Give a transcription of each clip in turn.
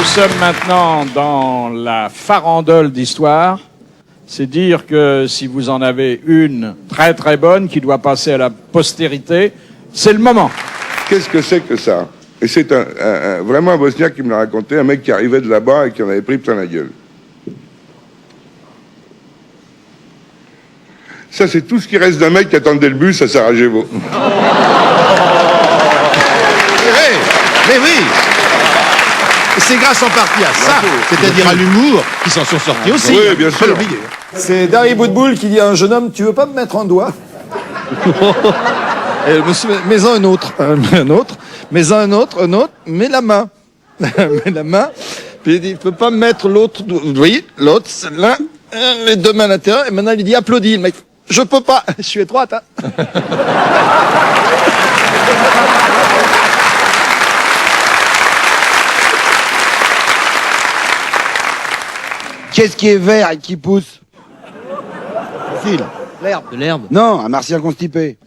sommes maintenant dans la farandole d'histoire. C'est dire que si vous en avez une très très bonne qui doit passer à la postérité, c'est le moment. Qu'est-ce que c'est que ça? Et c'est vraiment un Bosniaque qui me l'a raconté, un mec qui arrivait de là-bas et qui en avait pris plein la gueule. Ça, c'est tout ce qui reste d'un mec qui attendait le bus à Sarajevo. Mais oui. C'est grâce en partie à ça, c'est-à-dire à l'humour, qu'ils s'en sont sortis aussi. Oui, bien sûr. C'est Dari Boudboul qui dit à un jeune homme, tu veux pas me mettre un doigt? Monsieur, mets-en un autre, mets-en un autre, mets la main. Mets la main, puis il dit, tu peux pas me mettre l'autre, vous voyez, l'autre, celle-là, les deux mains à l'intérieur, et maintenant il dit, applaudis, le mec, je peux pas, je suis étroite, hein. Qu'est-ce qui est vert et qui pousse? Fil. L'herbe. De l'herbe. Non, un martien constipé.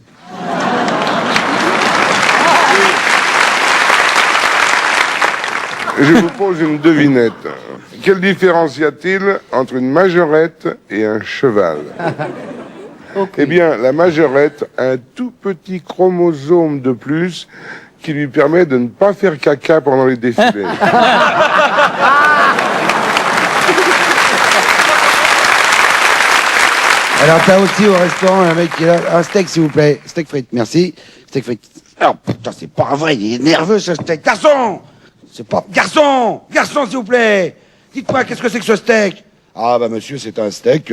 Je vous pose une devinette. Quelle différence y a-t-il entre une majorette et un cheval? Eh bien, la majorette a un tout petit chromosome de plus qui lui permet de ne pas faire caca pendant les défilés. Alors, t'as aussi au restaurant un mec qui est là. Un steak, s'il vous plaît. Steak frites, merci. Steak frites. Alors, putain, c'est pas vrai, il est nerveux, ce steak. Garçon! C'est pas... Garçon! Garçon, s'il vous plaît! Dites-moi, qu'est-ce que c'est que ce steak? Ah, bah, monsieur, c'est un steak.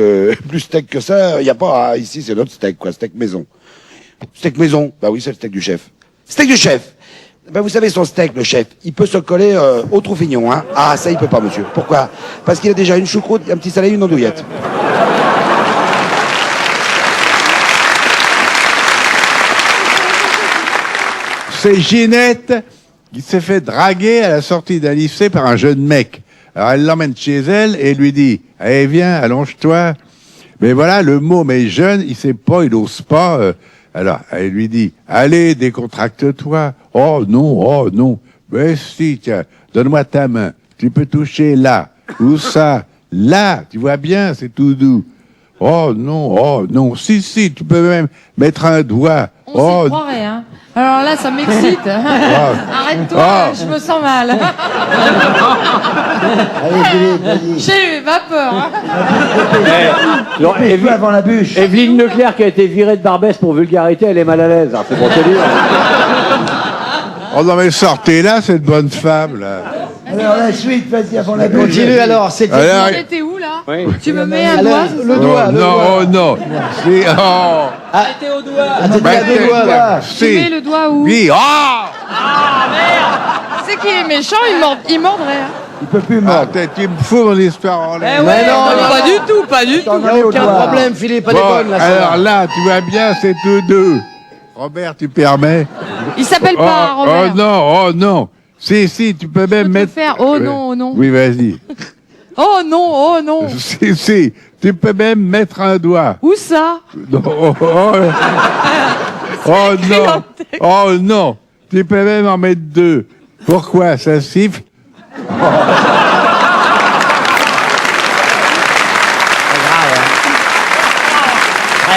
Plus steak que ça, y a pas... Ah, ici, c'est notre steak, quoi. Steak maison. Steak maison? Bah oui, c'est le steak du chef. Steak du chef! Ben vous savez, son steak, le chef, il peut se coller au Troufignon, hein. Ah, ça, il peut pas, monsieur. Pourquoi? Parce qu'il a déjà une choucroute, un petit salé, une andouillette. C'est Ginette qui s'est fait draguer à la sortie d'un lycée par un jeune mec. Alors elle l'emmène chez elle et lui dit « Allez, viens, allonge-toi ». Mais voilà, le mot « mais jeune », il sait pas, il ose pas. Alors elle lui dit « Allez, décontracte-toi ». « Oh non. »« Mais si, tiens, donne-moi ta main. Tu peux toucher là. Où ça? Là, tu vois bien, c'est tout doux. »« Oh non. Si, tu peux même mettre un doigt. » On s'y croirait, hein. Alors là, ça m'excite. Arrête-toi, je me sens mal. Allez, Philippe, vas-y. J'ai vapeur. Fais avant la bûche. Evelyne Leclerc qui a été virée de Barbès pour vulgarité, elle est mal à l'aise. C'est pour te dire. Oh non, mais sortez là, cette bonne femme, là. Alors la suite, vas-y, avant la bûche. Continue alors, c'est... T'es où, là? Oui. Tu me mets un doigt? Le doigt, le doigt. Non. C'est... Oh. T'es au doigt. Ah, t'étais à deux doigts, là. Tu mets le doigt où? Oui, oh. Ah, merde. C'est qui est méchant, il mordrait. Hein. Il peut plus Ah, mordre. tu me fous mon histoire en l'air. Ouais, non, pas du tout, pas du tout. T'en Il n'y as a mis au aucun doigt. problème, Philippe, pas Bon, déconne, là. alors là, tu vois bien, c'est tous deux. Robert, tu permets? Il s'appelle pas Robert. Oh non. Si, tu peux même Peux-tu mettre... faire oh non. Oui, vas-y. Oh non. Si, tu peux même mettre un doigt. Où ça? Non, écrit en texte. Oh non, tu peux même en mettre deux. Pourquoi? Ça siffle? Très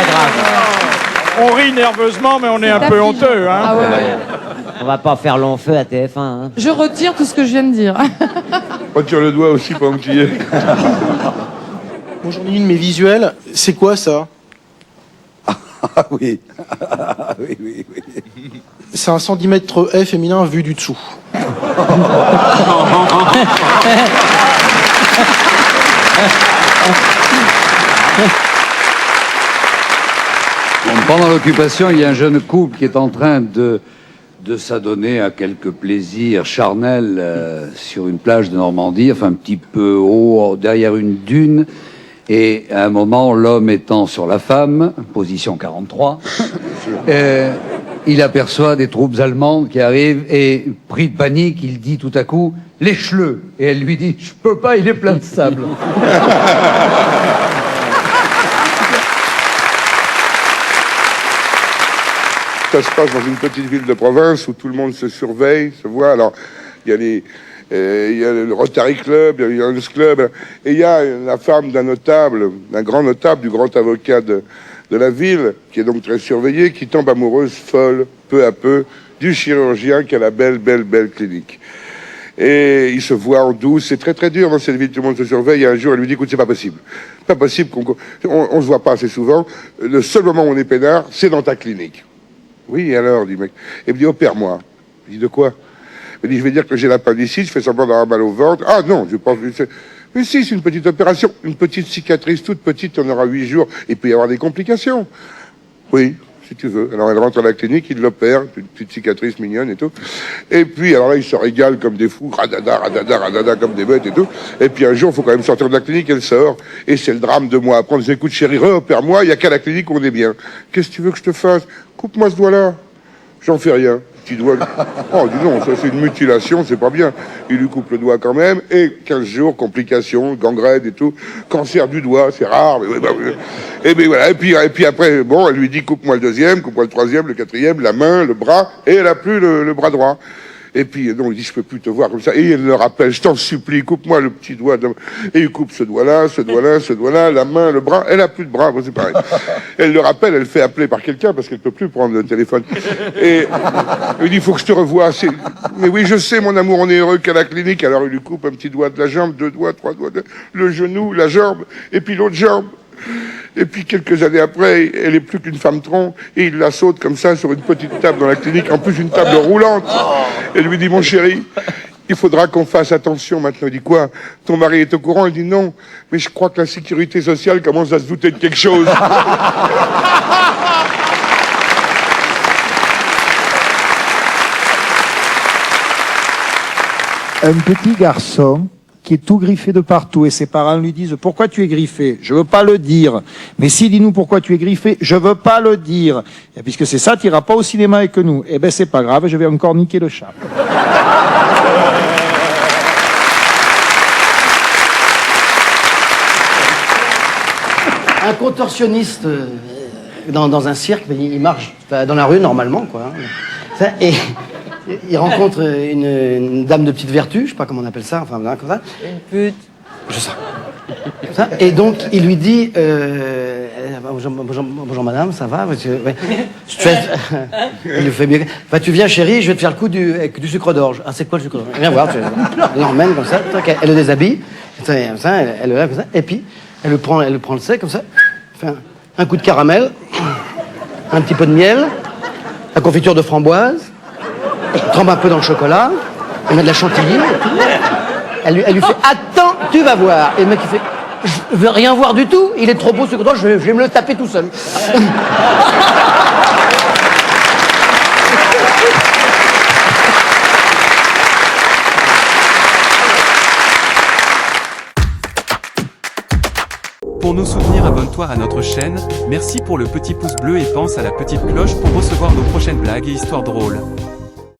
grave. On rit nerveusement, mais on est un peu honteux, hein. Ah ouais. On va pas faire long feu à TF1. Hein. Je retire tout ce que je viens de dire. Retire le doigt aussi pendant que tu y es. Moi, j'en ai une, mais visuelle. C'est quoi, ça? Ah oui. oui. C'est un centimètre F féminin vu du dessous. Pendant l'occupation, il y a un jeune couple qui est en train de s'adonner à quelques plaisirs charnels sur une plage de Normandie, enfin un petit peu haut, derrière une dune. Et à un moment, l'homme étant sur la femme, position 43, il aperçoit des troupes allemandes qui arrivent et, pris de panique, il dit tout à coup « Lèche-le !» Et elle lui dit « Je peux pas, il est plein de sable. » Ça se passe dans une petite ville de province où tout le monde se surveille, se voit. Alors, il y a Et il y a le Rotary Club, il y a le Lions Club, et il y a la femme d'un notable, d'un grand notable, du grand avocat de la ville, qui est donc très surveillée, qui tombe amoureuse, folle, peu à peu, du chirurgien qui a la belle clinique. Et ils se voient en douce, c'est très très dur dans cette ville, tout le monde se surveille, et un jour elle lui dit, écoute, c'est pas possible on se voit pas assez souvent, le seul moment où on est peinard, c'est dans ta clinique. Oui, et alors, dit le mec. Et il me dit, opère-moi. Je dis, de quoi? Il me dit, je vais dire que j'ai l'appendicite, je fais semblant d'avoir mal au ventre. Ah non, je pense. Mais si, c'est une petite opération, une petite cicatrice toute petite, on aura 8 jours, il peut y avoir des complications. Oui, si tu veux. Alors elle rentre à la clinique, il l'opère, une petite cicatrice mignonne et tout. Et puis, alors là, ils se régalent comme des fous, radada, comme des bêtes et tout. Et puis un jour, il faut quand même sortir de la clinique, elle sort. Et c'est le drame de moi. Après, on dit, écoute chérie, opère-moi, il n'y a qu'à la clinique où on est bien. Qu'est-ce que tu veux que je te fasse? Coupe-moi ce doigt-là. J'en fais rien. Petit doigt. Oh, dis non, ça c'est une mutilation, c'est pas bien. Il lui coupe le doigt quand même, et 15 jours, complications, gangrène et tout. Cancer du doigt, c'est rare. Et bien voilà. Et puis après, bon, elle lui dit coupe-moi le deuxième, coupe-moi le troisième, le quatrième, la main, le bras, et elle a plus le bras droit. Et puis, donc, il dit, je peux plus te voir comme ça. Et elle le rappelle, je t'en supplie, coupe-moi le petit doigt. Et il coupe ce doigt-là, la main, le bras. Elle a plus de bras, c'est pareil. Elle le rappelle, elle fait appeler par quelqu'un parce qu'elle peut plus prendre le téléphone. Et il dit, il faut que je te revoie. Mais oui, je sais, mon amour, on est heureux qu'à la clinique. Alors, il lui coupe un petit doigt de la jambe, 2 doigts, 3 doigts, le genou, la jambe, et puis l'autre jambe. Et puis quelques années après, elle est plus qu'une femme tronc, et il la saute comme ça sur une petite table dans la clinique, en plus une table roulante. Elle lui dit, mon chéri, il faudra qu'on fasse attention maintenant. Il dit, quoi? Ton mari est au courant? Il dit, non, mais je crois que la sécurité sociale commence à se douter de quelque chose. Un petit garçon qui est tout griffé de partout et ses parents lui disent « Pourquoi tu es griffé ?»« Je veux pas le dire. »« Mais si, dis-nous pourquoi tu es griffé. »« Je veux pas le dire. » Et puisque c'est ça, tu iras pas au cinéma avec nous. Eh ben c'est pas grave, je vais encore niquer le chat. Un contorsionniste dans un cirque, il marche dans la rue normalement, quoi. Et il rencontre une dame de petite vertu, je sais pas comment on appelle ça, enfin comme ça. Une pute. Je sais. Et donc il lui dit bonjour madame, ça va? Il lui fait bien. Bah, tu viens chérie, je vais te faire le coup avec du sucre d'orge. Ah, c'est quoi le sucre d'orge? Viens voir. Elle l'emmène comme ça, elle le déshabille, elle le lave comme ça, et puis elle le prend le sec comme ça, fait un coup de caramel, un petit peu de miel, la confiture de framboise. Elle trempe un peu dans le chocolat, elle met de la chantilly, elle lui fait « Attends, tu vas voir !» Et le mec il fait « Je veux rien voir du tout, il est trop beau ce que je vais me le taper tout seul. » Pour nous soutenir, abonne-toi à notre chaîne, merci pour le petit pouce bleu et pense à la petite cloche pour recevoir nos prochaines blagues et histoires drôles.